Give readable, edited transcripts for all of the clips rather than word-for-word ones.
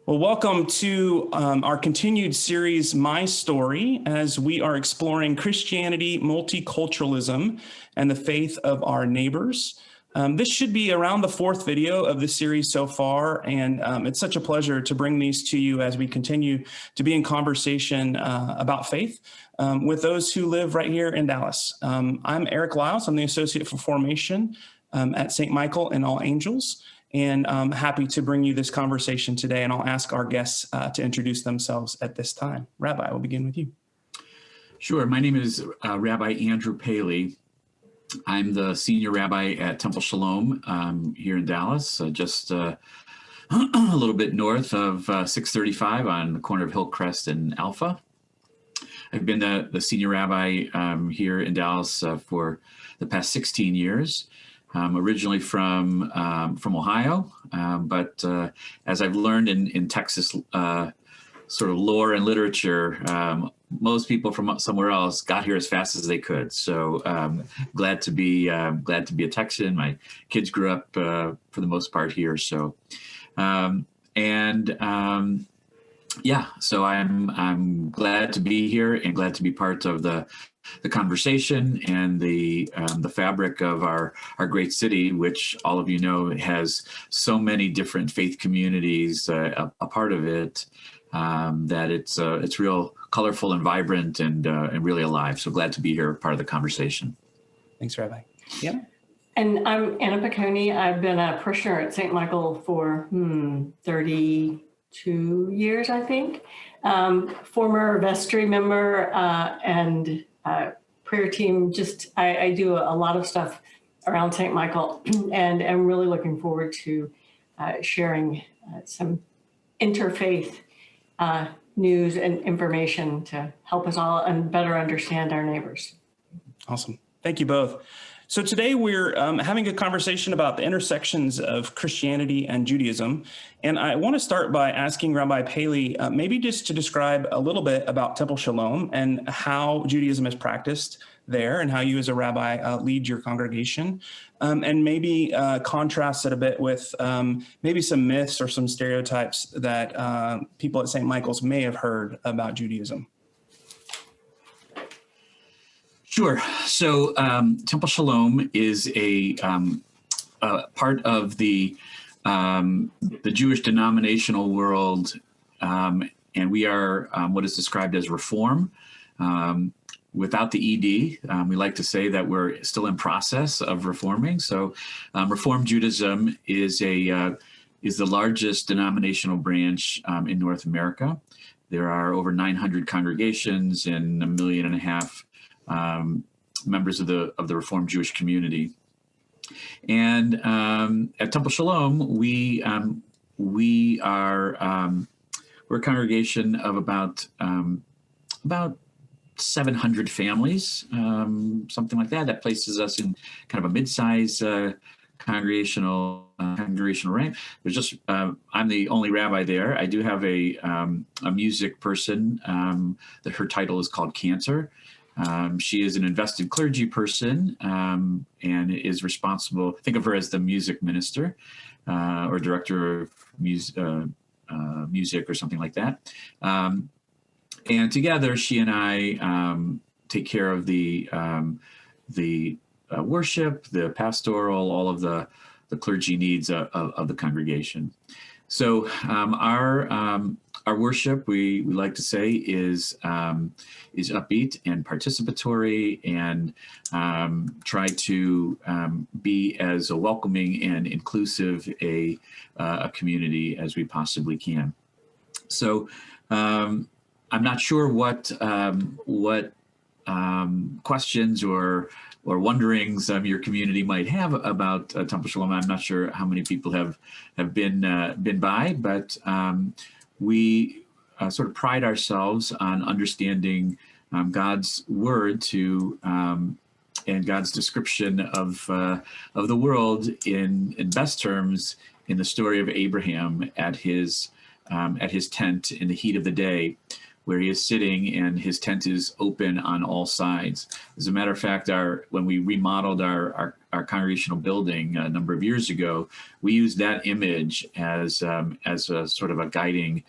Well, welcome to our continued series, My Story, as we are exploring Christianity, multiculturalism, and the faith of our neighbors. This should be around the fourth video of the series so far, and it's such a pleasure to bring these to you as we continue to be in conversation about faith with those who live right here in Dallas. I'm Eric Liles. I'm the Associate for Formation at St. Michael and All Angels. And I'm happy to bring you this conversation today, and I'll ask our guests to introduce themselves at this time. Rabbi, we'll begin with you. Sure. My name is Rabbi Andrew Paley. I'm the senior rabbi at Temple Shalom here in Dallas, just a little bit north of 635 on the corner of Hillcrest and Alpha. I've been the senior rabbi here in Dallas for the past 16 years. Originally from Ohio, but as I've learned in Texas sort of lore and literature, most people from somewhere else got here as fast as they could. So glad to be a Texan. My kids grew up for the most part here. So so I'm glad to be here and glad to be part of the conversation and the fabric of our great city, which all of you know has so many different faith communities a part of it, that it's real colorful and vibrant and really alive. So glad to be here, part of the conversation. Thanks, Rabbi. Yeah. And I'm Anna Paconey. I've been a parishioner at St. Michael for 32 years, I think. Former vestry member and prayer team. I do a lot of stuff around St. Michael, and I'm really looking forward to sharing some interfaith news and information to help us all and better understand our neighbors. Awesome. Thank you both. So today we're having a conversation about the intersections of Christianity and Judaism. And I want to start by asking Rabbi Paley, maybe just to describe a little bit about Temple Shalom and how Judaism is practiced there and how you as a rabbi lead your congregation. And maybe contrast it a bit with maybe some myths or some stereotypes that people at St. Michael's may have heard about Judaism. Sure. So Temple Shalom is a part of the Jewish denominational world, and we are what is described as Reform. Without the ED, we like to say that we're still in process of reforming. So Reform Judaism is the largest denominational branch in North America. There are over 900 congregations and 1.5 million members of the Reformed Jewish community. And at Temple Shalom, we're a congregation of about 700 families, something like that. That places us in kind of a mid-size congregational rank. There's just I'm the only rabbi there. I do have a music person that her title is called Cantor. She is an invested clergy person and is responsible. Think of her as the music minister or director of music or something like that. And together, she and I take care of the worship, the pastoral, all of the clergy needs of the congregation. So our worship, we like to say, is upbeat and participatory, and try to be as a welcoming and inclusive a community as we possibly can. So I'm not sure what questions or wonderings your community might have about Temple Shalom. I'm not sure how many people have been by, but we sort of pride ourselves on understanding God's word and God's description of the world in best terms in the story of Abraham at his tent in the heat of the day, where he is sitting and his tent is open on all sides. As a matter of fact, when we remodeled our our congregational building a number of years ago, we used that image as a sort of a guiding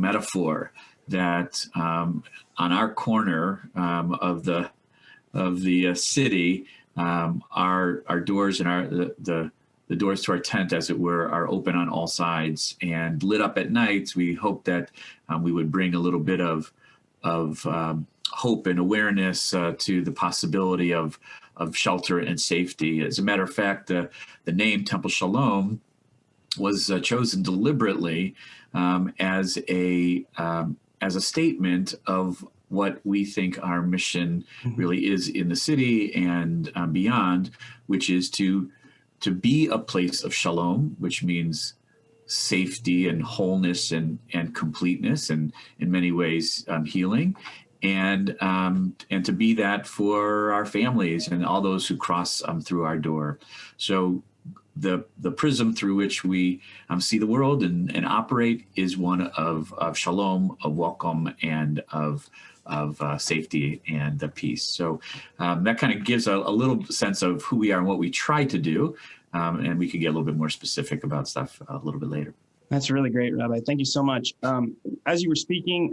metaphor that on our corner of the city, our doors and the doors to our tent, as it were, are open on all sides and lit up at night. We hope that we would bring a little bit of hope and awareness to the possibility of shelter and safety. As a matter of fact, the name Temple Shalom was chosen deliberately as a statement of what we think our mission really is in the city and beyond, which is to be a place of shalom, which means safety and wholeness and completeness, and in many ways healing, and to be that for our families and all those who cross through our door. So the prism through which we see the world and operate is one of shalom, of welcome, and of safety and peace. So that kind of gives a little sense of who we are and what we try to do. And we could get a little bit more specific about stuff a little bit later. That's really great, Rabbi. Thank you so much. As you were speaking,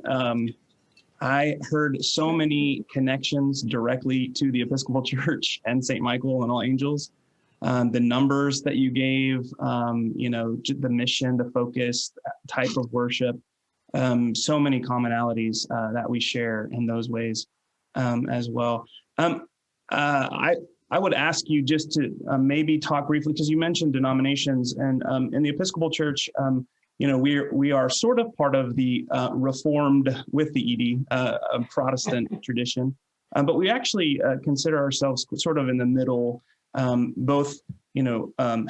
I heard so many connections directly to the Episcopal Church and St. Michael and All Angels. The numbers that you gave, the mission, the focus, type of worship, so many commonalities that we share in those ways as well. I would ask you just to maybe talk briefly, because you mentioned denominations, and in the Episcopal Church, we are sort of part of the Reformed with the ED Protestant tradition, but we actually consider ourselves sort of in the middle, both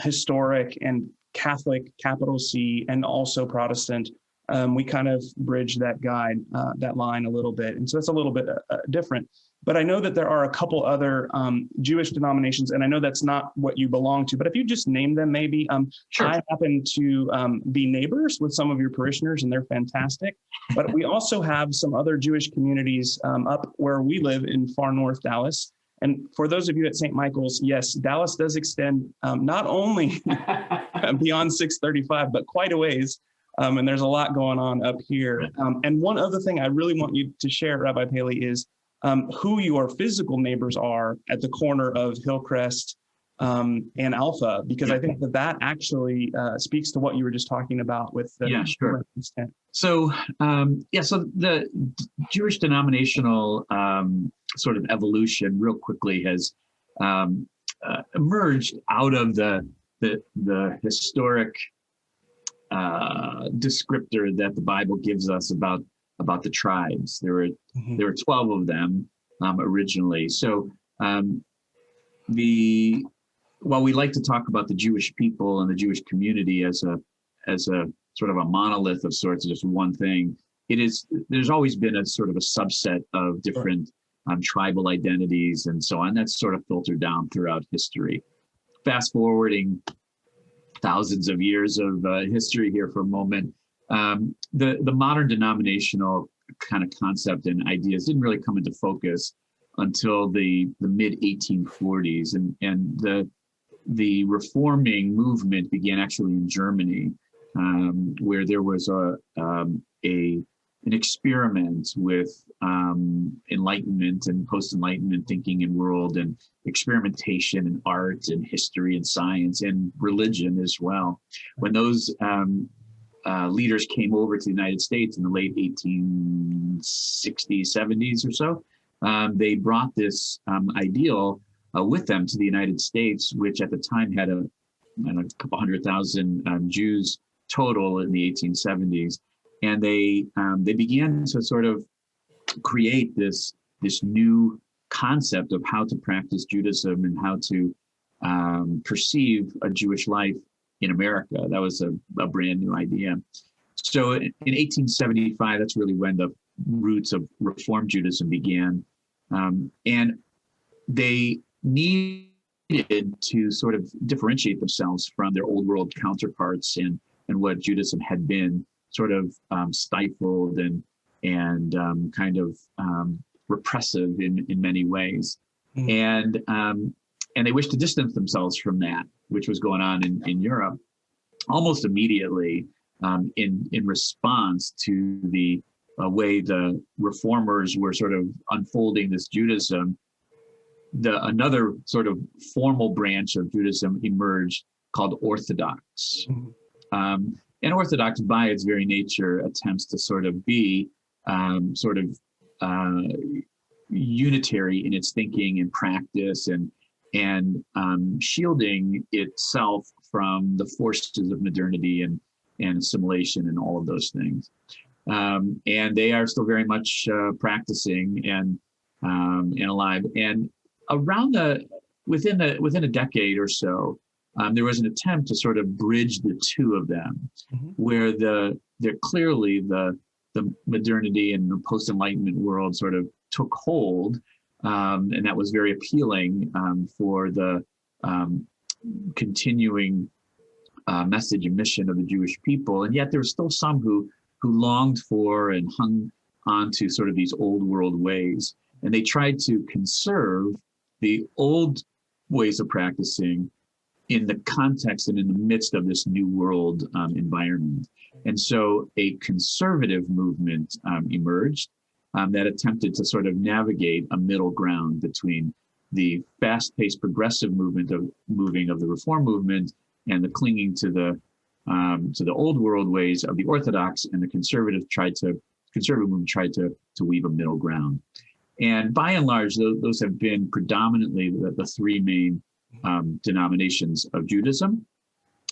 historic and Catholic, capital C, and also Protestant. We kind of bridge that line a little bit, and so it's a little bit different. But I know that there are a couple other Jewish denominations, and I know that's not what you belong to, but if you just name them, maybe. Sure. I happen to be neighbors with some of your parishioners, and they're fantastic. But we also have some other Jewish communities up where we live in far north Dallas. And for those of you at St. Michael's, yes, Dallas does extend not only beyond 635, but quite a ways. And there's a lot going on up here. And one other thing I really want you to share, Rabbi Paley, is who your physical neighbors are at the corner of Hillcrest and Alpha, because I think that actually speaks to what you were just talking about with the sure. So the Jewish denominational sort of evolution real quickly has emerged out of the historic descriptor that the Bible gives us about the tribes. There were 12 of them originally. So while we like to talk about the Jewish people and the Jewish community as a sort of a monolith of sorts, just one thing, there's always been a sort of a subset of different tribal identities and so on. That's sort of filtered down throughout history. Fast forwarding thousands of years of history here for a moment, the modern denominational kind of concept and ideas didn't really come into focus until the mid 1840s, and the reforming movement began actually in Germany, where there was an experiment with Enlightenment and post-Enlightenment thinking and world, and experimentation in art and history and science and religion as well. When those leaders came over to the United States in the late 1860s, 70s or so, they brought this ideal with them to the United States, which at the time had a couple 100,000 Jews total in the 1870s. And they began to sort of create this new concept of how to practice Judaism and how to perceive a Jewish life in America. That was a brand new idea. So in 1875, that's really when the roots of Reform Judaism began. And they needed to sort of differentiate themselves from their old world counterparts and what Judaism had been sort of stifled and kind of repressive in many ways. And and they wished to distance themselves from that, which was going on in Europe almost immediately, in response to the way the reformers were sort of unfolding this Judaism. Another sort of formal branch of Judaism emerged called Orthodox. And Orthodox, by its very nature, attempts to sort of be unitary in its thinking and practice, and shielding itself from the forces of modernity and assimilation and all of those things. And they are still very much practicing and alive. And within a decade or so, there was an attempt to sort of bridge the two of them, where they're clearly the modernity and the post-Enlightenment world sort of took hold, and that was very appealing for the continuing message and mission of the Jewish people. And yet there were still some who longed for and hung on to sort of these old world ways, and they tried to conserve the old ways of practicing in the context and in the midst of this new world environment. And so a conservative movement emerged that attempted to sort of navigate a middle ground between the fast-paced progressive movement of the Reform movement and the clinging to the old world ways of the Orthodox, and the conservative movement tried to weave a middle ground. And by and large, those have been predominantly the three main denominations of Judaism.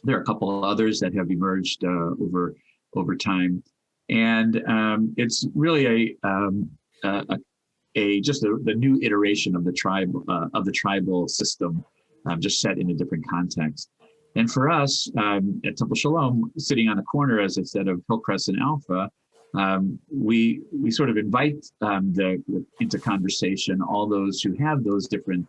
There are a couple of others that have emerged over time, and it's really the new iteration of the tribal system, just set in a different context. And for us at Temple Shalom, sitting on the corner, as I said, of Hillcrest and Alpha, we sort of invite into conversation all those who have those different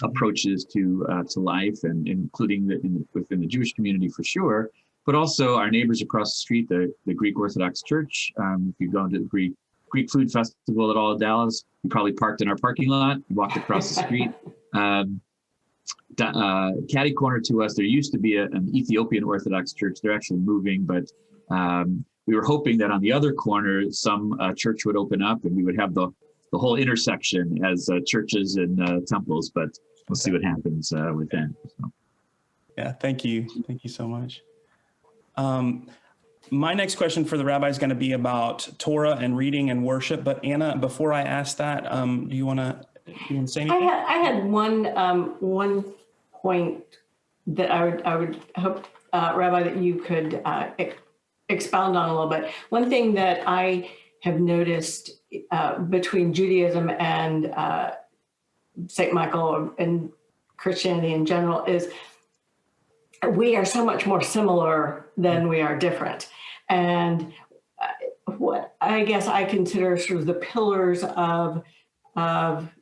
approaches to life, and including within the Jewish community for sure, but also our neighbors across the street, the Greek Orthodox Church. If you go to the Greek Food Festival at all of Dallas, you probably parked in our parking lot, walked across the street. Catty corner to us, there used to be an Ethiopian Orthodox church. They're actually moving, but we were hoping that on the other corner, some church would open up and we would have the whole intersection as churches and temples, but we'll see what happens with that. So. Yeah, thank you. Thank you so much. My next question for the rabbi is going to be about Torah and reading and worship. But Anna, before I ask that, do you want to say anything? I had one point that I would hope, Rabbi, that you could expound on a little bit. One thing that I have noticed between Judaism and St. Michael and Christianity in general is we are so much more similar than we are different. And what I guess I consider sort of the pillars of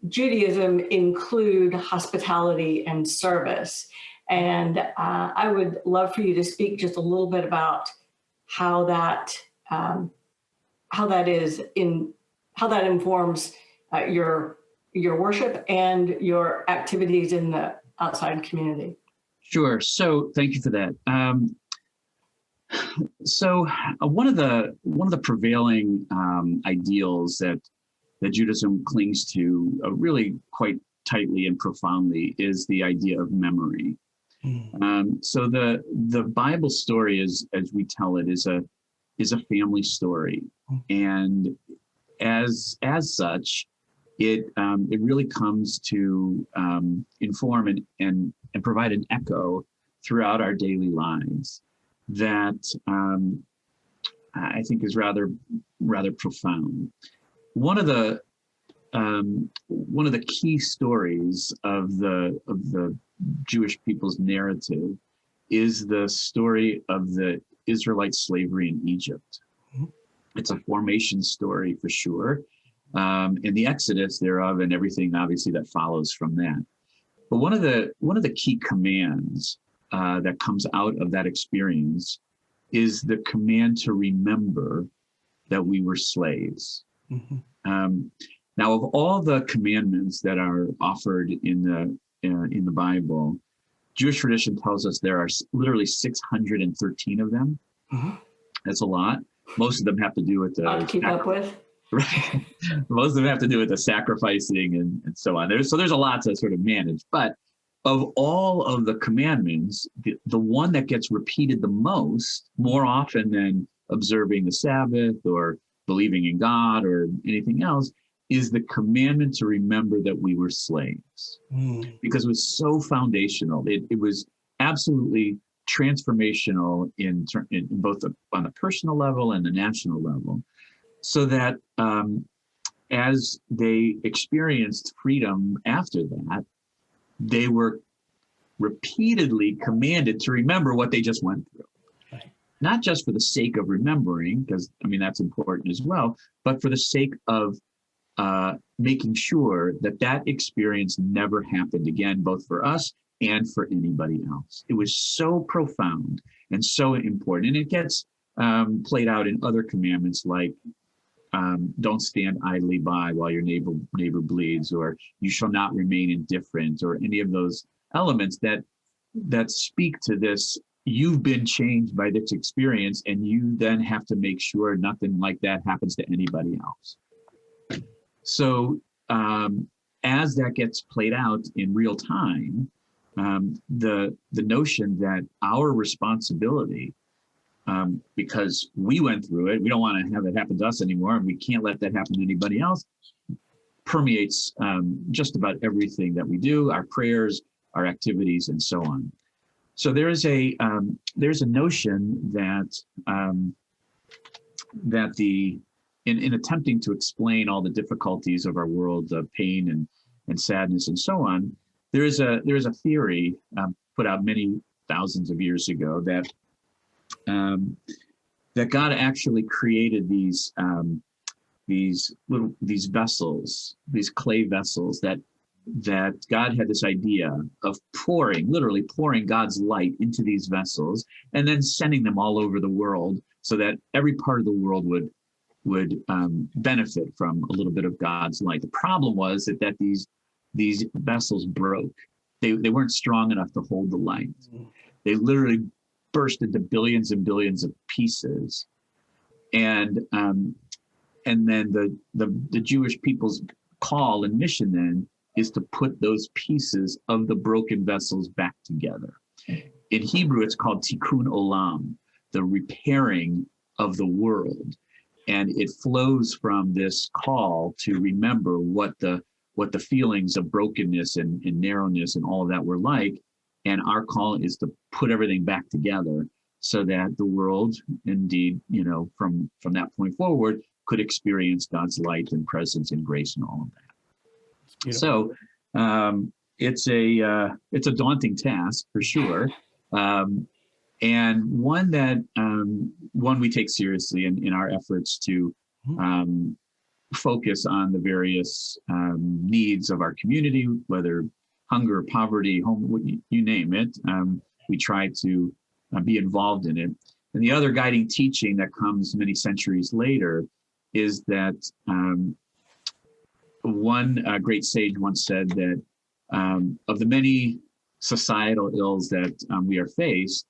Judaism include hospitality and service. And I would love for you to speak just a little bit about how that informs your worship and your activities in the outside community. Sure. So thank you for that. So one of the prevailing ideals that Judaism clings to really quite tightly and profoundly is the idea of memory. So the Bible story, as we tell it, is a family story, and as such, it really comes to inform and provide an echo throughout our daily lives that I think is rather profound. One of the key stories of the Jewish people's narrative is the story of the Israelite slavery in Egypt. It's a formation story for sure, and the exodus thereof and everything obviously that follows from that. But one of the key commands that comes out of that experience is the command to remember that we were slaves. Now, of all the commandments that are offered in the Bible, Jewish tradition tells us there are literally 613 of them. Mhm. That's a lot. Most of them have to do with Not to keep up with. right. Most of them have to do with the sacrificing and so on. There's a lot to sort of manage. But of all of the commandments, the one that gets repeated the most, more often than observing the Sabbath or believing in God or anything else, is the commandment to remember that we were slaves. Because it was so foundational. It was absolutely transformational in both on the personal level and the national level, so that as they experienced freedom after that, they were repeatedly commanded to remember what they just went through. Right. Not just for the sake of remembering, because I mean that's important as well, but for the sake of making sure that that experience never happened again, both for us and for anybody else. It was so profound and so important. And it gets played out in other commandments like don't stand idly by while your neighbor bleeds, or you shall not remain indifferent, or any of those elements that speak to this. You've been changed by this experience, and you then have to make sure nothing like that happens to anybody else. So as that gets played out in real time, the notion that our responsibility, because we went through it, we don't want to have it happen to us anymore, and we can't let that happen to anybody else, permeates just about everything that we do, our prayers, our activities, and so on. So there's a notion that in attempting to explain all the difficulties of our world, the pain and sadness and so on, there is a theory put out many thousands of years ago that God actually created these vessels, these clay vessels that God had this idea of literally pouring God's light into these vessels and then sending them all over the world so that every part of the world would benefit from a little bit of God's light. The problem was that these vessels broke. They weren't strong enough to hold the light. They literally burst into billions and billions of pieces. And then the Jewish people's call and mission then is to put those pieces of the broken vessels back together. In Hebrew, it's called tikkun olam, the repairing of the world. And it flows from this call to remember what the feelings of brokenness and narrowness and all of that were like. And our call is to put everything back together so that the world, indeed, from that point forward, could experience God's light and presence and grace and all of that. So it's a daunting task for sure, and one we take seriously in our efforts to focus on the various needs of our community, whether hunger, poverty, home, you name it. We try to be involved in it. And the other guiding teaching that comes many centuries later is that one great sage once said that of the many societal ills that we are faced,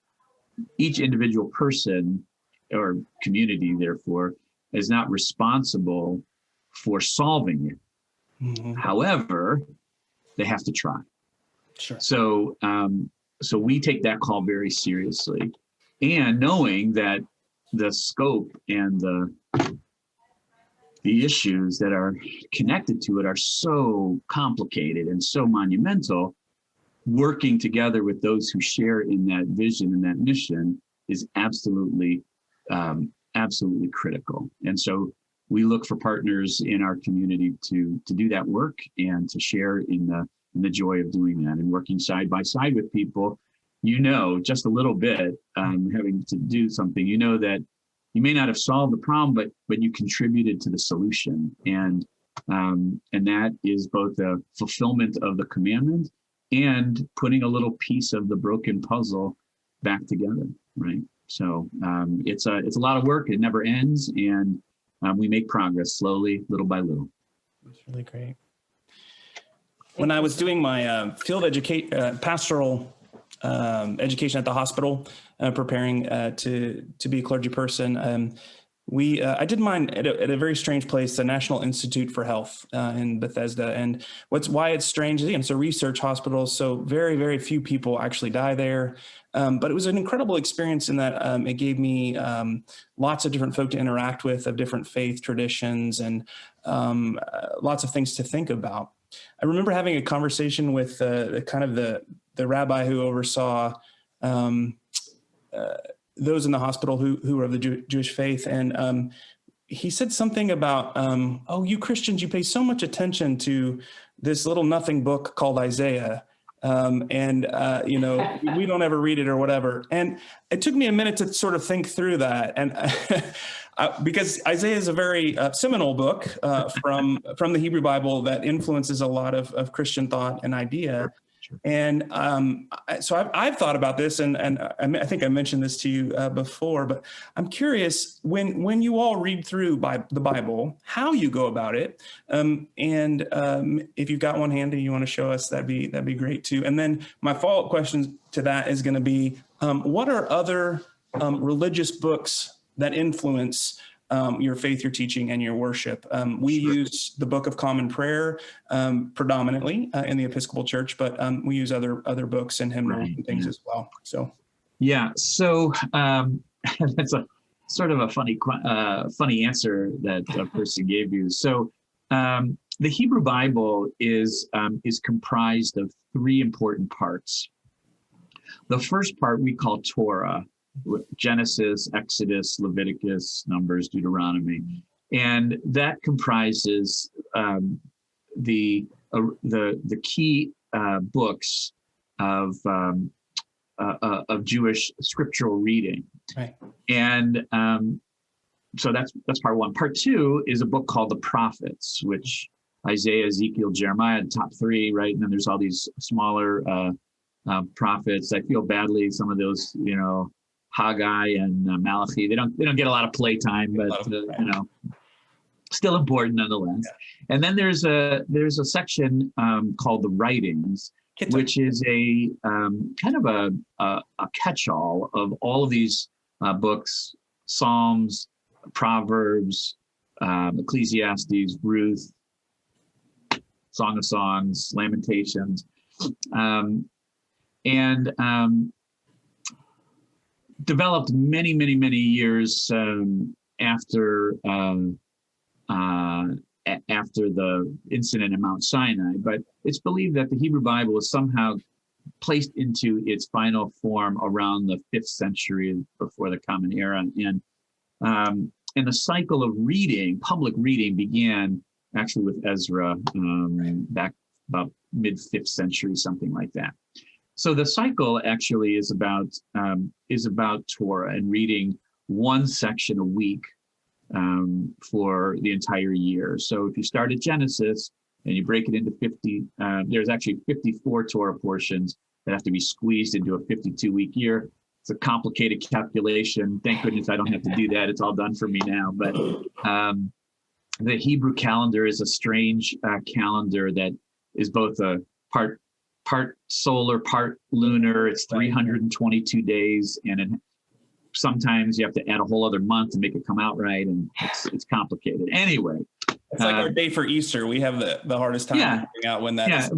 each individual person or community, therefore, is not responsible for solving it. Mm-hmm. However, they have to try. Sure. So we take that call very seriously, and knowing that the scope and the issues that are connected to it are so complicated and so monumental, working together with those who share in that vision and that mission is absolutely critical. And so we look for partners in our community to do that work and to share in the joy of doing that and working side by side with people, just a little bit, having to do something, that you may not have solved the problem, but you contributed to the solution. And that is both the fulfillment of the commandment and putting a little piece of the broken puzzle back together, right? So it's a lot of work. It never ends, and we make progress slowly, little by little. Really great. When I was doing my field pastoral education at the hospital, preparing to be a clergy person, I did mine at a very strange place, the National Institute for Health in Bethesda. And why it's strange is, again, it's a research hospital, so very, very few people actually die there. But it was an incredible experience in that it gave me lots of different folk to interact with, of different faith traditions, and lots of things to think about. I remember having a conversation with the rabbi who oversaw those in the hospital who were of the Jewish faith. And he said something about, oh, you Christians, you pay so much attention to this little nothing book called Isaiah. We don't ever read it or whatever. And it took me a minute to sort of think through that. And because Isaiah is a very seminal book from the Hebrew Bible that influences a lot of Christian thought and idea. And so I've thought about this, and I think I mentioned this to you before, but I'm curious, when you all read through the Bible, how you go about it, and if you've got one handy you want to show us, that'd be great too. And then my follow-up question to that is going to be, what are other religious books that influence your faith, your teaching, and your worship? We use the Book of Common Prayer predominantly in the Episcopal Church, but we use other books and hymnals and things as well. So, so that's a sort of a funny answer that a person gave you. So, the Hebrew Bible is comprised of three important parts. The first part we call Torah: Genesis, Exodus, Leviticus, Numbers, Deuteronomy, and that comprises the key books of Jewish scriptural reading. Right. And so that's part one. Part two is a book called the Prophets, which Isaiah, Ezekiel, Jeremiah, the top three, right? And then there's all these smaller prophets. I feel badly, some of those, Haggai and Malachi, they don't get a lot of playtime, but still important nonetheless. Yeah. And then there's a section called the Writings, which is a kind of a catch-all of all of these books: Psalms, Proverbs, Ecclesiastes, Ruth, Song of Songs, Lamentations, and developed many years after the incident in Mount Sinai. But it's believed that the Hebrew Bible was somehow placed into its final form around the 5th century before the Common Era. And the cycle of public reading, began actually with Ezra back about mid-5th century, something like that. So the cycle actually is about Torah and reading one section a week for the entire year. So if you start at Genesis and you break it into 50, there's actually 54 Torah portions that have to be squeezed into a 52-week year. It's a complicated calculation. Thank goodness I don't have to do that. It's all done for me now. But the Hebrew calendar is a strange calendar that is both a part solar, part lunar. It's 322 days, and sometimes you have to add a whole other month to make it come out right, and it's complicated. Anyway, it's like our day for Easter. We have the hardest time figuring out when that is.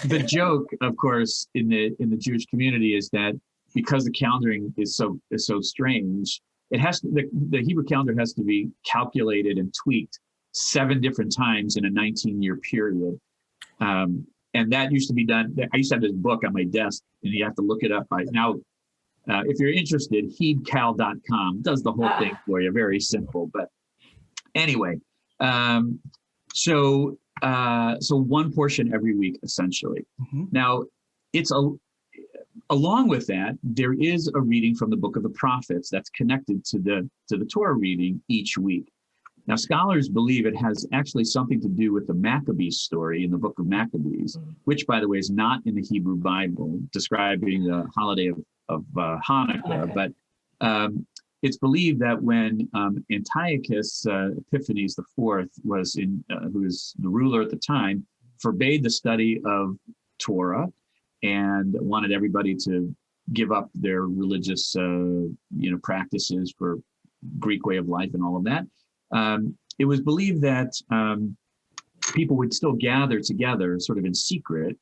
The joke, of course, in the Jewish community is that because the calendaring is so strange, it has to, the Hebrew calendar has to be calculated and tweaked 7 different times in a 19-year period. And that used to be done. I used to have this book on my desk, and you have to look it up. Now, if you're interested, hebcal.com does the whole thing for you. Very simple. But anyway, so one portion every week, essentially. Mm-hmm. Now, along with that, there is a reading from the Book of the Prophets that's connected to the Torah reading each week. Now, scholars believe it has actually something to do with the Maccabees story in the book of Maccabees, which, by the way, is not in the Hebrew Bible, describing the holiday of Hanukkah. But it's believed that when Antiochus Epiphanes IV was who was the ruler at the time, forbade the study of Torah and wanted everybody to give up their religious practices for Greek way of life and all of that. It was believed that people would still gather together sort of in secret,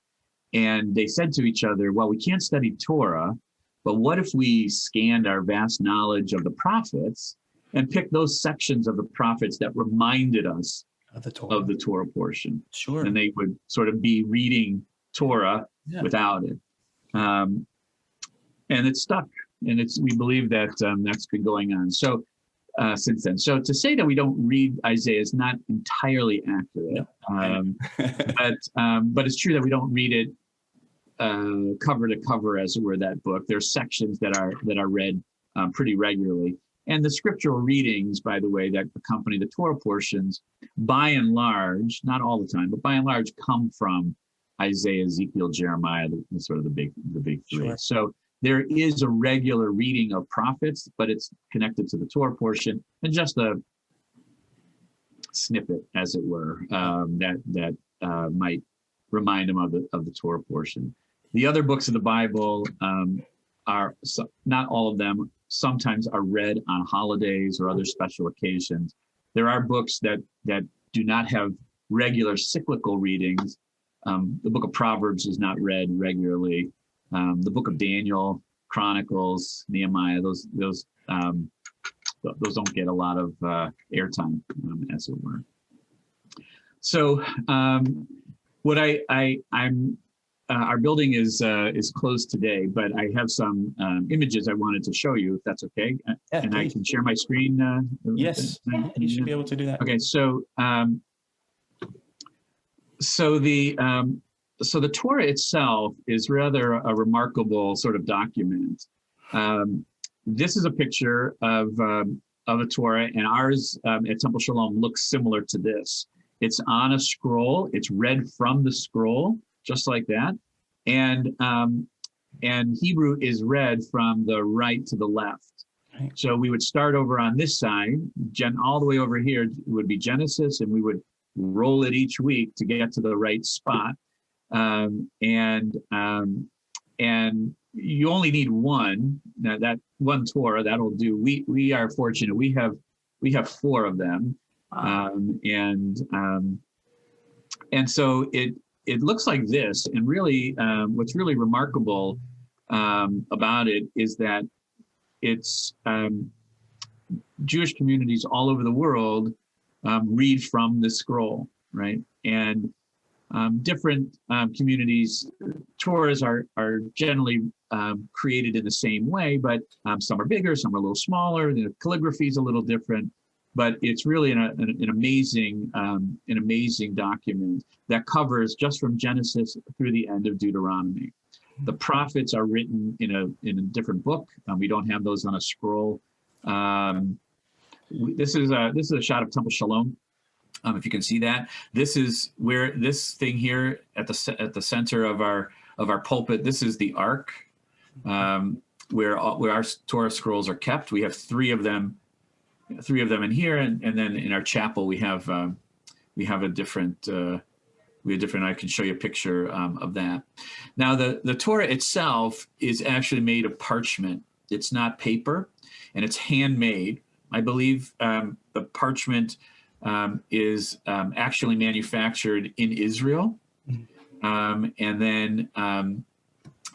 and they said to each other, well, we can't study Torah, but what if we scanned our vast knowledge of the prophets and picked those sections of the prophets that reminded us of the Torah portion? Sure. And they would sort of be reading Torah without it. And it stuck. And we believe that that's been going on since then. So to say that we don't read Isaiah is not entirely accurate. But it's true that we don't read it cover to cover, as it were, that book. There's sections that are read pretty regularly. And the scriptural readings, by the way, that accompany the Torah portions, by and large, not all the time, but by and large, come from Isaiah, Ezekiel, Jeremiah, the sort of the big three. Sure. So there is a regular reading of prophets, but it's connected to the Torah portion, and just a snippet, as it were, that might remind them of the Torah portion. The other books of the Bible are not all of them. Sometimes are read on holidays or other special occasions. There are books that do not have regular cyclical readings. The book of Proverbs is not read regularly. The book of Daniel, Chronicles, Nehemiah, those don't get a lot of airtime, as it were. So what I'm our building is closed today, but I have some images I wanted to show you, if that's okay. And please. I can share my screen. Yes, you should be able to do that. Okay, so the Torah itself is rather a remarkable sort of document. This is a picture of a Torah, and ours at Temple Shalom looks similar to this. It's on a scroll. It's read from the scroll, just like that. And Hebrew is read from the right to the left. Right. So we would start over on this side, all the way over here would be Genesis, and we would roll it each week to get to the right spot. And you only need one. Now that one Torah, that'll do. We are fortunate. We have 4 of them. Wow. And so it looks like this, and really what's really remarkable about it is that it's Jewish communities all over the world read from the scroll, right? And different communities, Torahs are generally created in the same way, but some are bigger, some are a little smaller. The calligraphy is a little different. But it's really an amazing document that covers just from Genesis through the end of Deuteronomy. The prophets are written in a different book. We don't have those on a scroll. This is a shot of Temple Shalom. If you can see that, this is where this thing here at the center of our pulpit. This is the Ark, where our Torah scrolls are kept. We have 3 of them. 3 of them in here, and then in our chapel we have a different I can show you a picture of that. Now the Torah itself is actually made of parchment. It's not paper, and it's handmade. I believe the parchment is actually manufactured in Israel, and then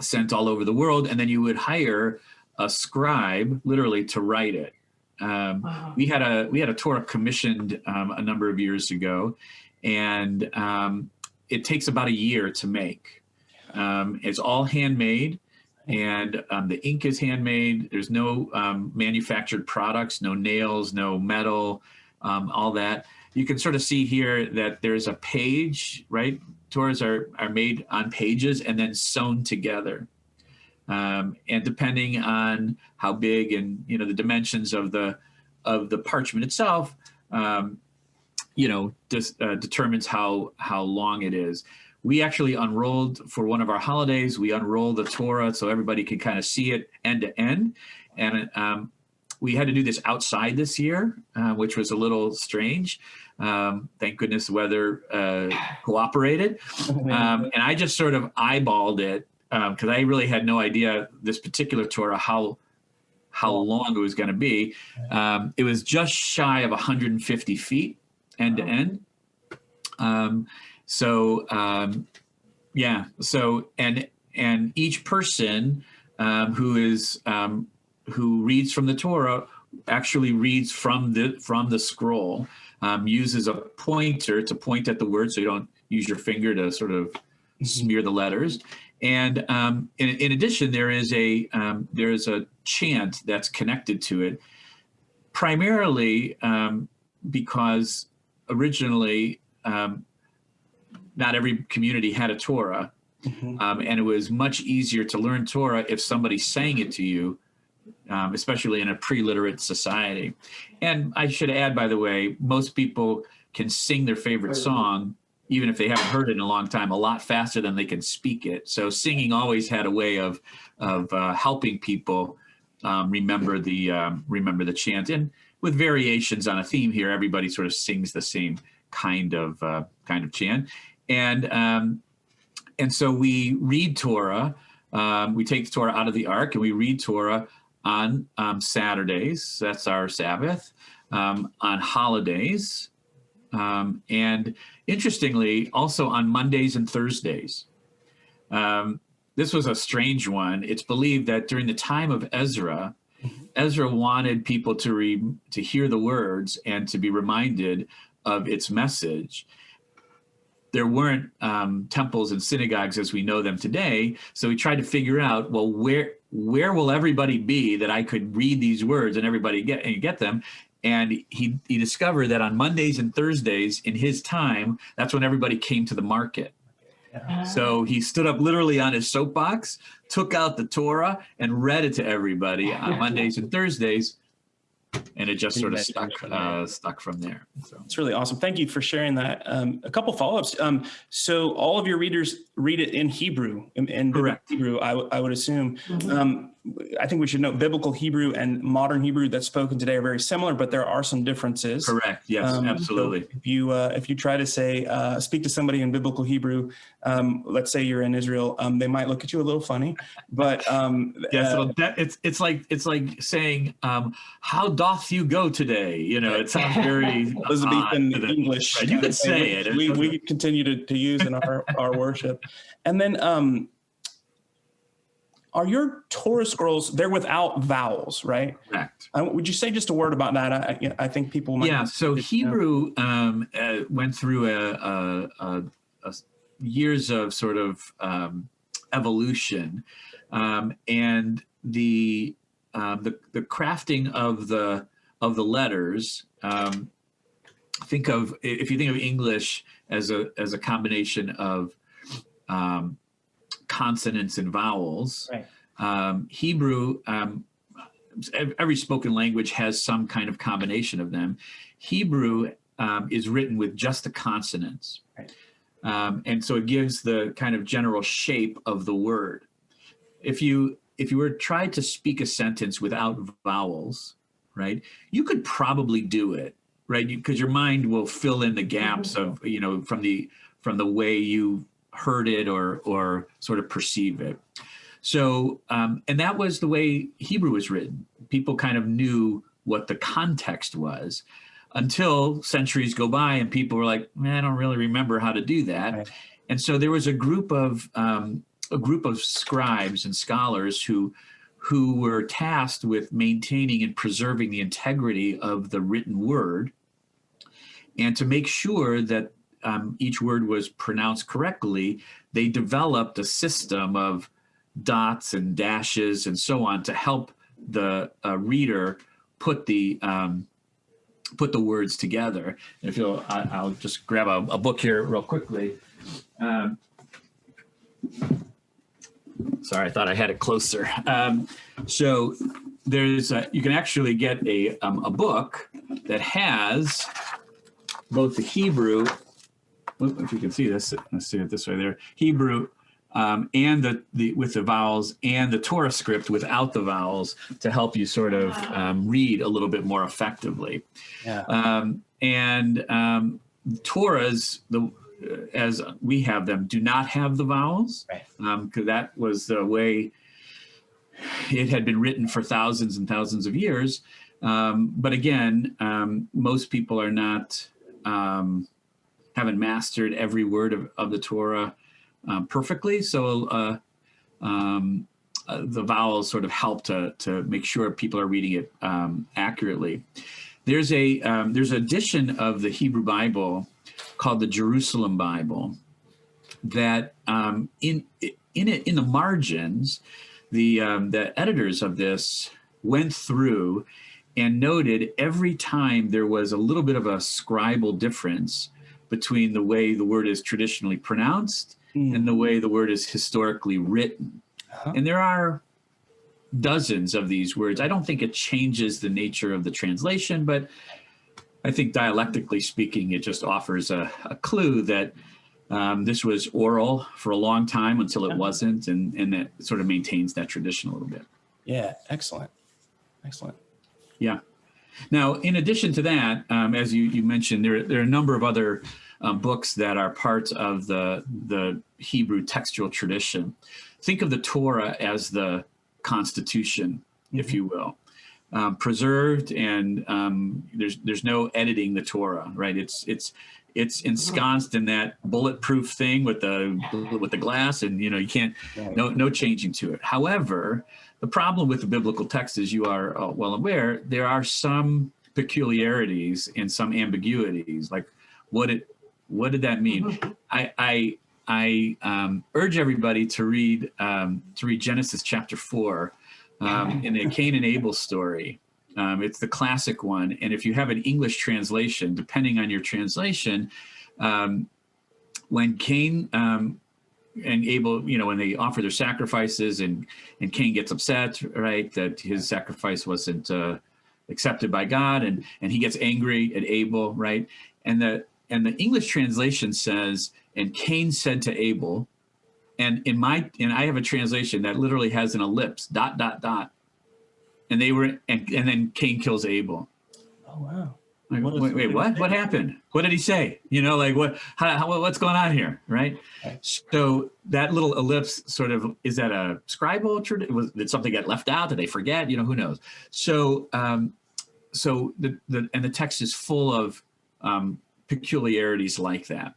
sent all over the world, and then you would hire a scribe literally to write it. Wow. We had a Torah commissioned a number of years ago, and it takes about a year to make. It's all handmade, and the ink is handmade. There's no manufactured products, no nails, no metal, all that. You can sort of see here that there's a page, right? Torahs are made on pages and then sewn together. And depending on how big and the dimensions of the parchment itself, determines how long it is. We actually unrolled for one of our holidays. We unrolled the Torah so everybody can kind of see it end to end, and we had to do this outside this year, which was a little strange. Thank goodness the weather cooperated. And I just sort of eyeballed it because I really had no idea this particular Torah, how long it was going to be. It was just shy of 150 feet end to end. And each person who reads from the Torah actually reads from the scroll, uses a pointer to point at the word, so you don't use your finger to sort of smear the letters. And in addition, there is a chant that's connected to it, primarily because originally not every community had a Torah, and it was much easier to learn Torah if somebody sang it to you, especially in a pre-literate society. And I should add, by the way, most people can sing their favorite song, even if they haven't heard it in a long time, a lot faster than they can speak it. So singing always had a way of helping people remember the chant. And with variations on a theme here, everybody sort of sings the same kind of chant. And so we read Torah. We take the Torah out of the ark and we read Torah on Saturdays. That's our Sabbath. On holidays. And interestingly, also on Mondays and Thursdays. This was a strange one. It's believed that during the time of Ezra, Ezra wanted people to hear the words and to be reminded of its message. There weren't temples and synagogues as we know them today, so we tried to figure out, well, where will everybody be that I could read these words and everybody get them? And he discovered that on Mondays and Thursdays in his time, that's when everybody came to the market. Yeah. So he stood up literally on his soapbox, took out the Torah, and read it to everybody on Mondays and Thursdays. And it just sort of stuck from there. So it's really awesome. Thank you for sharing that. A couple follow-ups. So all of your readers read it in Hebrew, in correct Hebrew, I would assume. I think we should note biblical Hebrew and modern Hebrew that's spoken today are very similar, but there are some differences. Correct. Yes, absolutely. So if you try to say speak to somebody in biblical Hebrew, let's say you're in Israel, they might look at you a little funny. But yes, it's like saying, "How doth you go today?" You know, it sounds very Elizabethan English. Right, you could say it. We continue to use in our worship, and then. Are your Torah scrolls, they're without vowels, right? Correct. Would you say just a word about that? I think people might. Yeah, so Hebrew went through a years of sort of evolution, and the crafting of the letters. If you think of English as a combination of consonants and vowels. Right. Hebrew, every spoken language has some kind of combination of them. Hebrew is written with just the consonants. Right. And so it gives the kind of general shape of the word. If you were to try to speak a sentence without vowels, right, you could probably do it, right? Because your mind will fill in the gaps of, from the way you heard it or sort of perceive it. So, and that was the way Hebrew was written. People kind of knew what the context was until centuries go by and people were like, man, I don't really remember how to do that. Right. And so there was a group of scribes and scholars who were tasked with maintaining and preserving the integrity of the written word, and to make sure that each word was pronounced correctly, they developed a system of dots and dashes and so on to help the reader put the words together. And if you'll, I'll just grab a book here real quickly. Sorry, I thought I had it closer. So there's you can actually get a book that has both the Hebrew. If you can see this, let's see it this way there. Hebrew and the with the vowels, and the Torah script without the vowels to help you sort of read a little bit more effectively. Yeah. Torahs, as we have them, do not have the vowels, Right. because that was the way it had been written for thousands and thousands of years. But again, most people are not haven't mastered every word of the Torah perfectly. So the vowels sort of help to make sure people are reading it accurately. There's an edition of the Hebrew Bible called the Jerusalem Bible that in the margins, the editors of this went through and noted every time there was a little bit of a scribal difference between the way the word is traditionally pronounced and the way the word is historically written. And there are dozens of these words. I don't think it changes the nature of the translation, but I think dialectically speaking, it just offers a clue that this was oral for a long time until it wasn't, and that sort of maintains that tradition a little bit. Yeah, excellent. Excellent. Yeah. Now, in addition to that, as you mentioned, there are a number of other books that are part of the Hebrew textual tradition. Think of the Torah as the Constitution, if you will, preserved, and there's no editing the Torah, right? It's ensconced in that bulletproof thing with the glass, and you can't no changing to it. However, the problem with the biblical text, as you are well aware, there are some peculiarities and some ambiguities. Like, what did that mean? I urge everybody to read Genesis chapter 4 in the Cain and Abel story. It's the classic one, and if you have an English translation, depending on your translation, when Cain and Abel, when they offer their sacrifices, and Cain gets upset, right, that his sacrifice wasn't accepted by God, and he gets angry at Abel, right, and the English translation says, and Cain said to Abel, and I have a translation that literally has an ellipse, ... and then Cain kills Abel. Oh, wow. Like, wait, what? What happened? What did he say? What's going on here, right? So that little ellipse sort of, is that a scribal tradition? Did something get left out? Did they forget? Who knows? So, the text is full of peculiarities like that.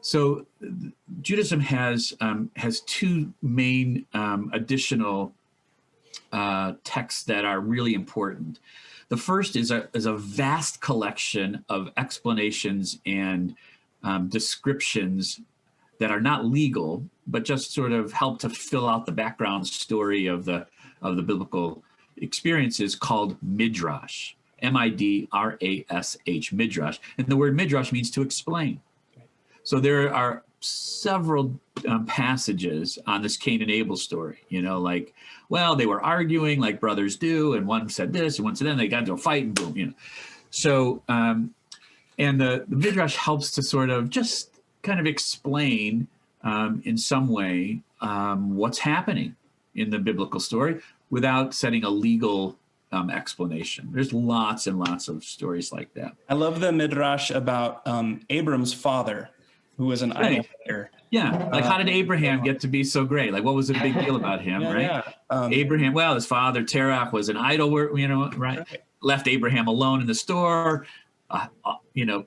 So Judaism has two main additional texts that are really important. The first is a vast collection of explanations and descriptions that are not legal, but just sort of help to fill out the background story of the biblical experiences, called midrash, midrash, midrash, and the word midrash means to explain. So there are several passages on this Cain and Abel story, like, well, they were arguing like brothers do, and one said this and one said that, and they got into a fight, and boom, So, and the midrash helps to sort of just kind of explain in some way what's happening in the biblical story without setting a legal explanation. There's lots and lots of stories like that. I love the midrash about Abram's father, who was an idol maker. Yeah, like, how did Abraham get to be so great? Like, what was the big deal about him, right? Yeah. Abraham, well, his father Terach was an idol, right? Left Abraham alone in the store.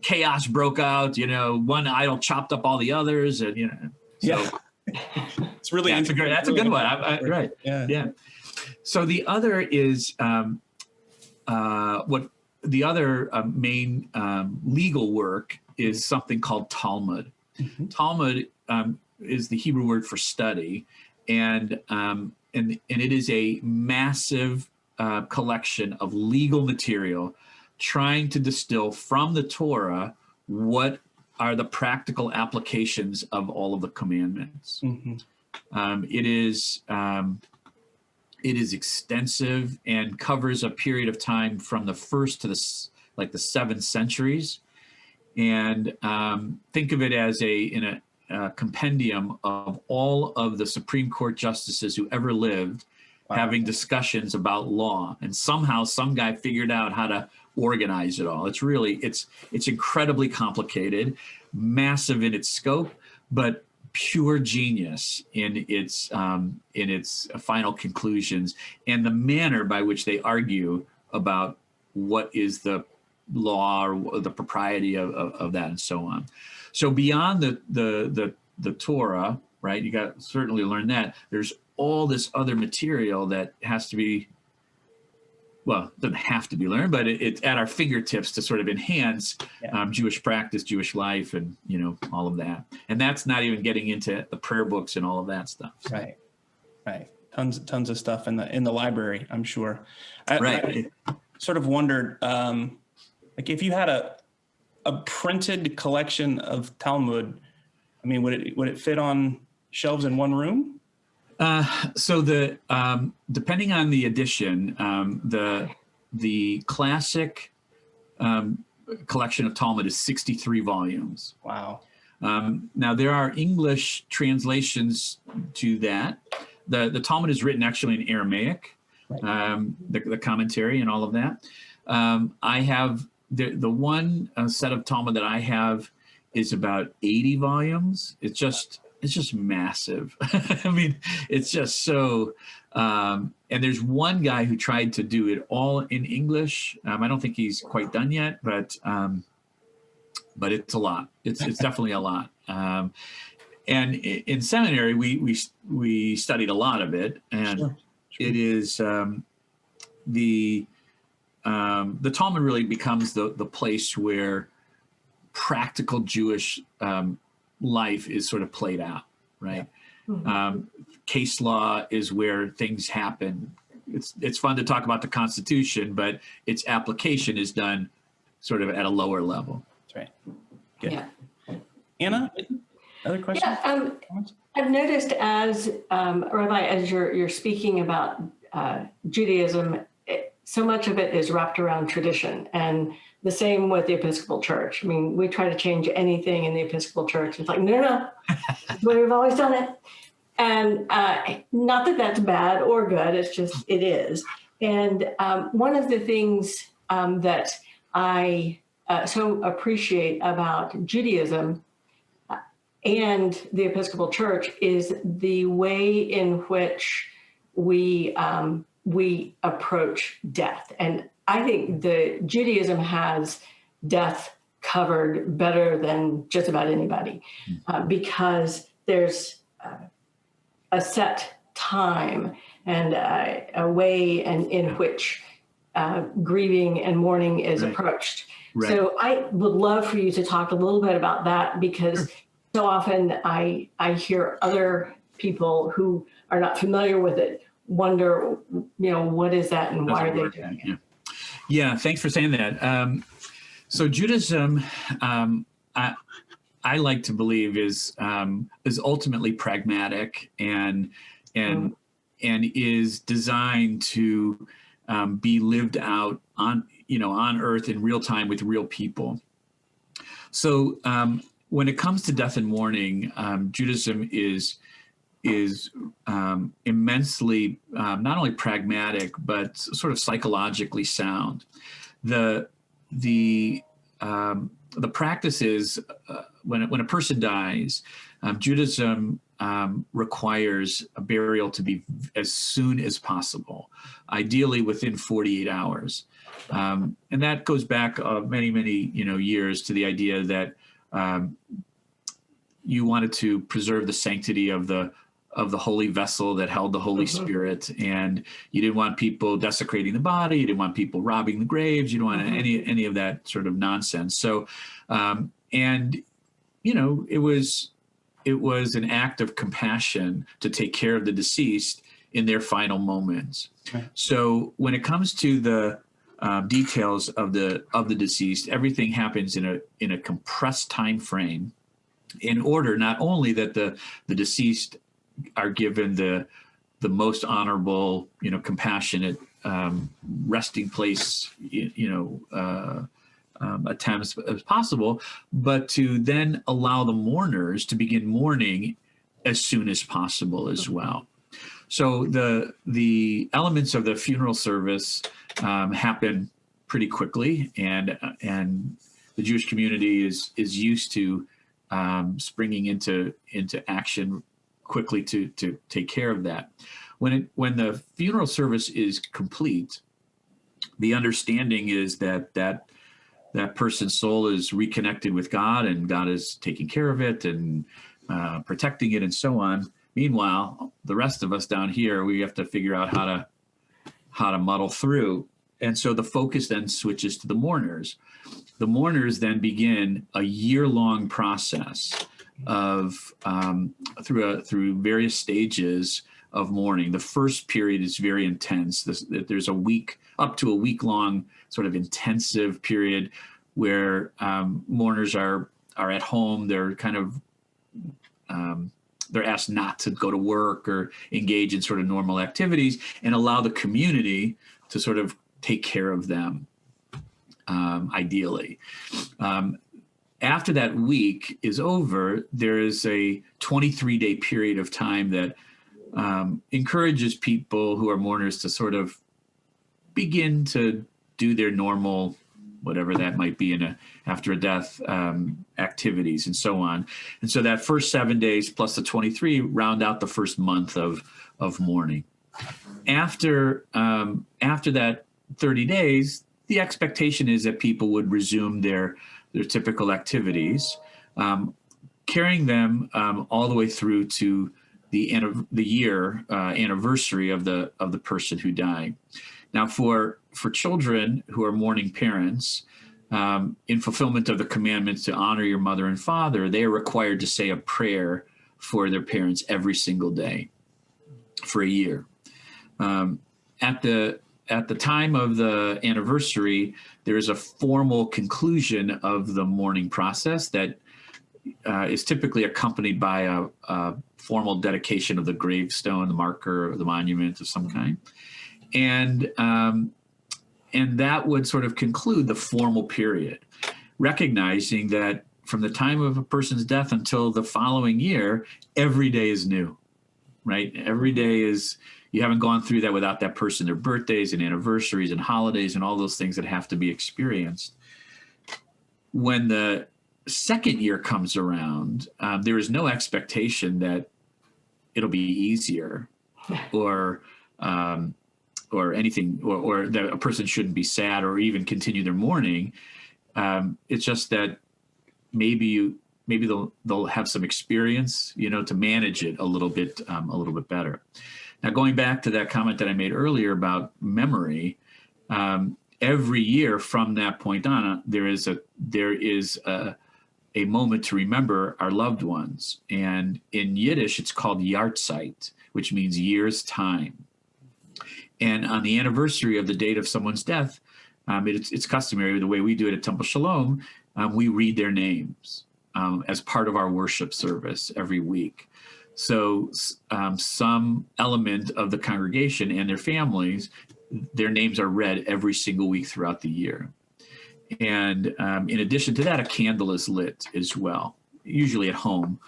Chaos broke out. One idol chopped up all the others, and So, it's really that's a good one. Right. Yeah. So the other is what the other main legal work is something called Talmud. Mm-hmm. Talmud is the Hebrew word for study, and it is a massive collection of legal material trying to distill from the Torah what are the practical applications of all of the commandments. Mm-hmm. It is extensive and covers a period of time from the first to the 7th centuries. And think of it as compendium of all of the Supreme Court justices who ever lived having discussions about law. And somehow some guy figured out how to organize it all. It's incredibly complicated, massive in its scope, but pure genius in its final conclusions and the manner by which they argue about what is the law or the propriety of that and so on. So beyond the Torah, right? You got to certainly learn that. There's all this other material that has to be, well, it doesn't have to be learned, but it's at our fingertips to sort of enhance Jewish practice, Jewish life, and all of that. And that's not even getting into the prayer books and all of that stuff. So. Right. Tons of stuff in the library, I'm sure. Right. I sort of wondered, like if you had a printed collection of Talmud, I mean, would it fit on shelves in one room? So depending on the edition, the classic collection of Talmud is 63 volumes. Wow. Now there are English translations to that. The Talmud is written actually in Aramaic, right. The commentary and all of that. I have the one set of Talmud that I have is about 80 volumes. It's just massive. I mean, it's just so, and there's one guy who tried to do it all in English. I don't think he's quite done yet, but it's a lot. It's definitely a lot. And in seminary, we studied a lot of it, and sure. It is the Talmud really becomes the place where practical Jewish life is sort of played out, right? Yeah. Mm-hmm. Case law is where things happen. It's fun to talk about the Constitution, but its application is done sort of at a lower level. That's right. Good. Yeah. Anna, other questions? Yeah, I've noticed as Rabbi, as you're speaking about Judaism, so much of it is wrapped around tradition, and the same with the Episcopal Church. I mean, we try to change anything in the Episcopal Church. It's like, no, it's the way we've always done it. And not that that's bad or good, it's just, it is. And one of the things that I so appreciate about Judaism and the Episcopal Church is the way in which we approach death. And I think the Judaism has death covered better than just about anybody because there's a set time and a way in which grieving and mourning is approached. Right. So I would love for you to talk a little bit about that because so often I hear other people who are not familiar with it wonder, what is that and why are they doing it? Yeah, thanks for saying that. So Judaism, I like to believe is ultimately pragmatic and is designed to be lived out on earth in real time with real people. So when it comes to death and mourning, Judaism is immensely not only pragmatic but sort of psychologically sound. The practice is when a person dies, Judaism requires a burial to be as soon as possible, ideally within 48 hours, and that goes back many years to the idea that you wanted to preserve the sanctity of the holy vessel that held the Holy Spirit, and you didn't want people desecrating the body, you didn't want people robbing the graves, you didn't want any of that sort of nonsense. So, it was an act of compassion to take care of the deceased in their final moments. Right. So when it comes to the details of the deceased, everything happens in a compressed time frame, in order not only that the deceased are given the most honorable, attempts as possible, but to then allow the mourners to begin mourning as soon as possible as well. So the elements of the funeral service happen pretty quickly, and the Jewish community is used to springing into action quickly to take care of that. When the funeral service is complete, the understanding is that person's soul is reconnected with God, and God is taking care of it and protecting it and so on. Meanwhile, the rest of us down here, we have to figure out how to muddle through. And so the focus then switches to the mourners. The mourners then begin a year-long process of through various stages of mourning. The first period is very intense. There's up to a week-long sort of intensive period where mourners are at home. They're kind of they're asked not to go to work or engage in sort of normal activities, and allow the community to sort of take care of them, ideally. After that week is over, there is a 23-day period of time that encourages people who are mourners to sort of begin to do their normal, whatever that might be after a death, activities and so on. And so that first 7 days plus the 23 round out the first month of mourning. After that 30 days, the expectation is that people would resume their typical activities, carrying them all the way through to the year anniversary of the person who died. Now, for children who are mourning parents, in fulfillment of the commandments to honor your mother and father, they are required to say a prayer for their parents every single day for a year. At the time of the anniversary, there is a formal conclusion of the mourning process that is typically accompanied by a formal dedication of the gravestone, the marker, or the monument of some kind. And that would sort of conclude the formal period, recognizing that from the time of a person's death until the following year, every day is new, right? Every day is, you haven't gone through that without that person, their birthdays and anniversaries and holidays and all those things that have to be experienced. When the second year comes around, there is no expectation that it'll be easier or anything, or that a person shouldn't be sad or even continue their mourning. It's just that maybe they'll have some experience, to manage it a little bit better. Now, going back to that comment that I made earlier about memory, every year from that point on, there is a moment to remember our loved ones, and in Yiddish it's called Yartzeit, which means year's time. And on the anniversary of the date of someone's death, it's customary, the way we do it at Temple Shalom, we read their names as part of our worship service every week. So some element of the congregation and their families, their names are read every single week throughout the year. And in addition to that, a candle is lit as well, usually at home.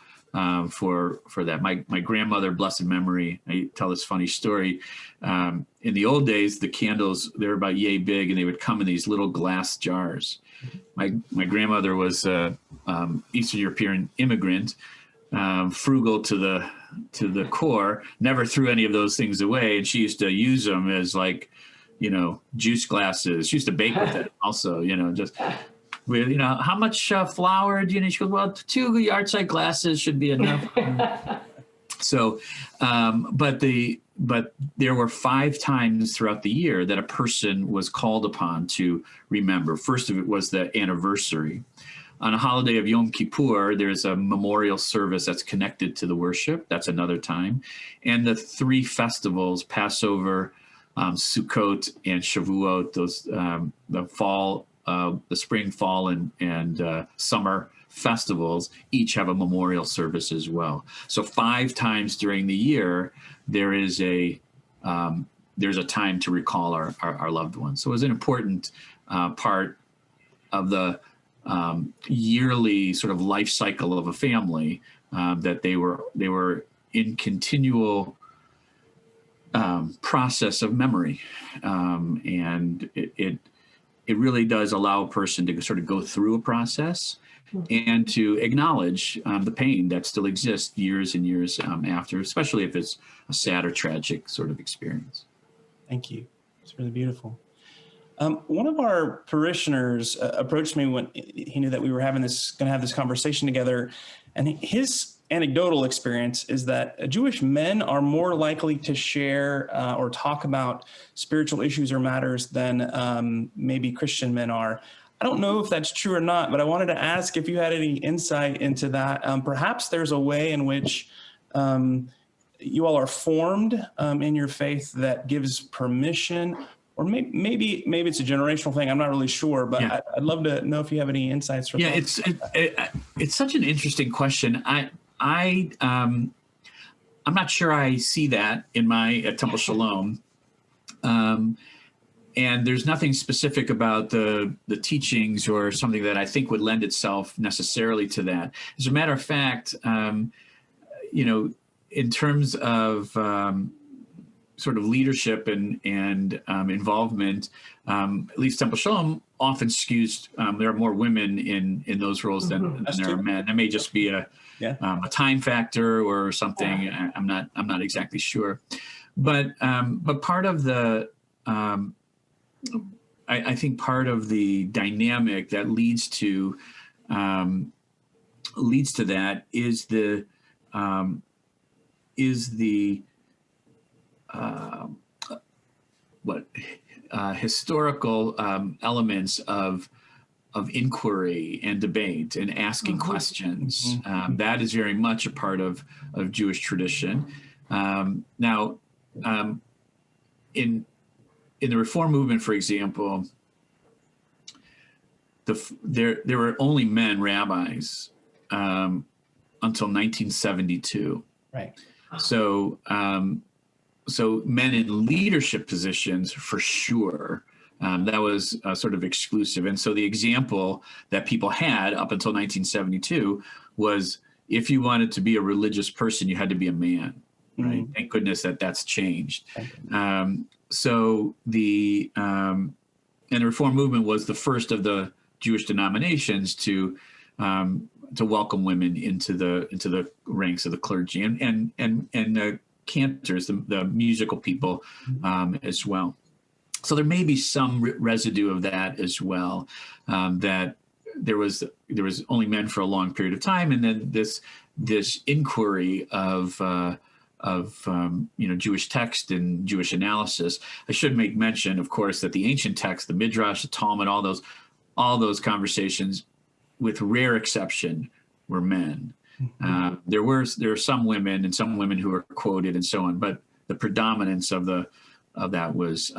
For that. My grandmother, blessed memory, I tell this funny story. In the old days, the candles, they were about yay big, and they would come in these little glass jars. My grandmother was Eastern European immigrant, frugal to the core, never threw any of those things away, and she used to use them as juice glasses. She used to bake with it also, just with, how much flour do you need? She goes, well, 2 Yartzeit glasses should be enough. So, but there were 5 times throughout the year that a person was called upon to remember. First of it was the anniversary. On a holiday of Yom Kippur, there's a memorial service that's connected to the worship. That's another time. And the 3 festivals, Passover, Sukkot, and Shavuot, those the fall, the spring, fall, and summer festivals each have a memorial service as well. So 5 times during the year, there's a time to recall our loved ones. So it was an important part yearly sort of life cycle of a family, that they were in continual process of memory, and it really does allow a person to sort of go through a process and to acknowledge the pain that still exists years and years after, especially if it's a sad or tragic sort of experience. Thank you. It's really beautiful. One of our parishioners approached me when he knew that we were going to have this conversation together, and his anecdotal experience is that Jewish men are more likely to share or talk about spiritual issues or matters than maybe Christian men are. I don't know if that's true or not, but I wanted to ask if you had any insight into that. Perhaps there's a way in which you all are formed in your faith that gives permission, or maybe it's a generational thing. I'm not really sure, but Yeah. I'd love to know if you have any insights. Yeah, it's such an interesting question. I'm not sure I see that in my Temple Shalom. And there's nothing specific about the teachings or something that I think would lend itself necessarily to that. As a matter of fact, in terms of sort of leadership and involvement, at least Temple Shalom often skews. There are more women in those roles than there are men. That may just be a time factor or something. I'm not exactly sure, but part of the I think part of the dynamic that leads to that is the historical elements of inquiry and debate and asking questions. That is very much a part of Jewish tradition. Now, in the Reform movement, for example, there were only men rabbis until 1972. Right. So men in leadership positions, for sure, that was sort of exclusive. And so the example that people had up until 1972 was, if you wanted to be a religious person, you had to be a man. Right. Thank goodness that's changed. So the Reform movement was the first of the Jewish denominations to welcome women into the ranks of the clergy and the cantors, the musical people, as well. So there may be some residue of that as well, that there was only men for a long period of time, and then this inquiry of Jewish text and Jewish analysis. I should make mention, of course, that the ancient text, the Midrash, the Talmud, all those conversations, with rare exception, were men. There are some women and some women who are quoted and so on, but the predominance of that was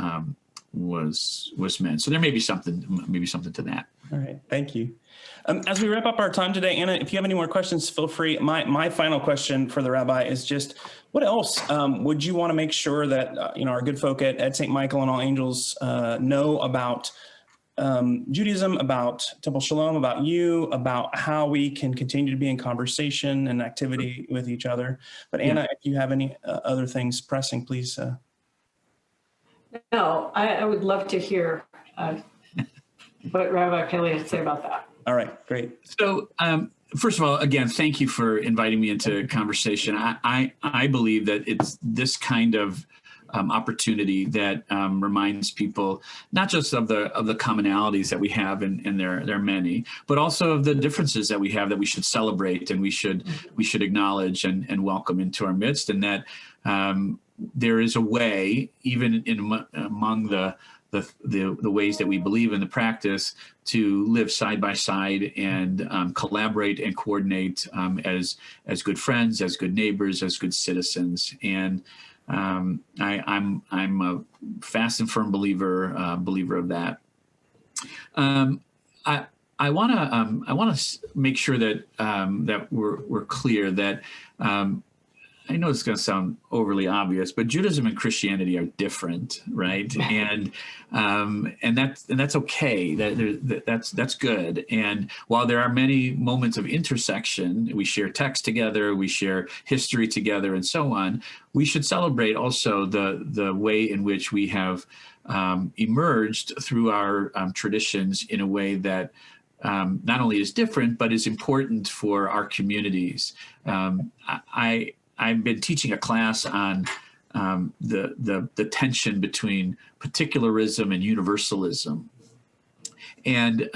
men. So there may be something to that. All right, thank you. As we wrap up our time today, Anna, if you have any more questions, feel free. My final question for the rabbi is just, what else would you want to make sure that our good folk at St. Michael and All Angels know about Judaism, about Temple Shalom, about you, about how we can continue to be in conversation and activity with each other? But Anna, if you have any other things pressing, please. No, I would love to hear what Rabbi Paley had to say about that. All right, great. So first of all, again, thank you for inviting me into conversation. I believe that it's this kind of opportunity that reminds people not just of the commonalities that we have, and there are many, but also of the differences that we have that we should celebrate and we should acknowledge and welcome into our midst, and that there is a way, even among the ways that we believe in the practice, to live side by side and collaborate and coordinate as good friends, as good neighbors, as good citizens. And I'm a fast and firm believer of that. I want to make sure that that we're clear that I know it's going to sound overly obvious, but Judaism and Christianity are different, right? And that's okay. That's good. And while there are many moments of intersection, we share text together, we share history together, and so on. We should celebrate also the way in which we have emerged through our traditions in a way that not only is different, but is important for our communities. I've been teaching a class on the tension between particularism and universalism, and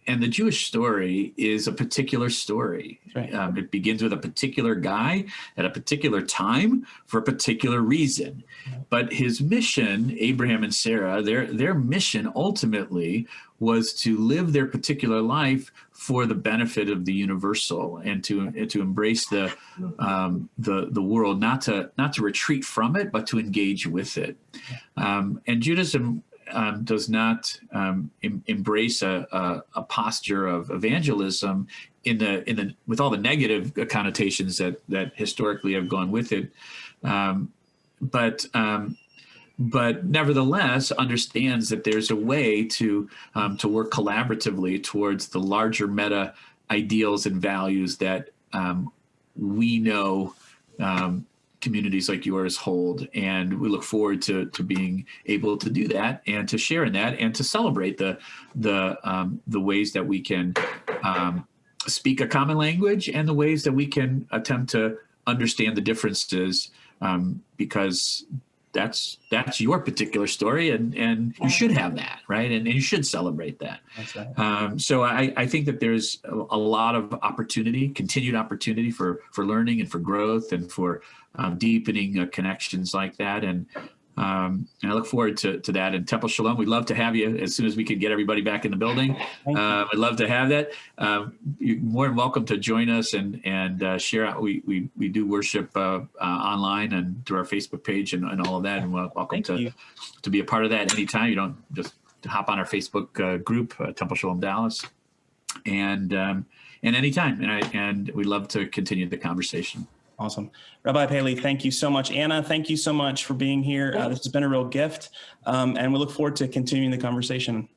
the Jewish story is a particular story. Right. It begins with a particular guy at a particular time for a particular reason. But his mission, Abraham and Sarah, their mission ultimately was to live their particular life for the benefit of the universal, and to embrace the world, not to retreat from it, but to engage with it. And Judaism does not embrace a posture of evangelism with all the negative connotations that historically have gone with it, but nevertheless understands that there's a way to work collaboratively towards the larger meta ideals and values that we know communities like yours hold, and we look forward to being able to do that and to share in that and to celebrate the ways that we can speak a common language and the ways that we can attempt to understand the differences, because that's your particular story, and you should have that, right? And you should celebrate that. That's right. So I think that there's a lot of opportunity, continued opportunity for learning and for growth and for deepening connections like that. And I look forward to that. And Temple Shalom, we'd love to have you as soon as we can get everybody back in the building. I'd love to have that. You're more than welcome to join us and share out. We do worship online and through our Facebook page and all of that. And welcome to be a part of that anytime. You don't just hop on our Facebook group, Temple Shalom Dallas, and anytime. And we'd love to continue the conversation. Awesome. Rabbi Paley, thank you so much. Anna, thank you so much for being here. This has been a real gift, and we look forward to continuing the conversation.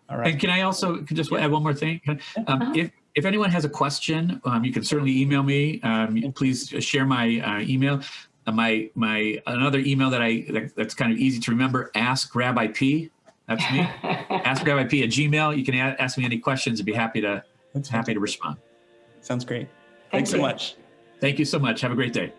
All right. And can I also just add one more thing? If anyone has a question, you can certainly email me. Please share my email. My another email that's kind of easy to remember. Ask Rabbi P. That's me. Ask Rabbi P at Gmail. You can ask me any questions. I'd be happy to respond. Sounds great. Thanks so much. Thank you so much. Have a great day.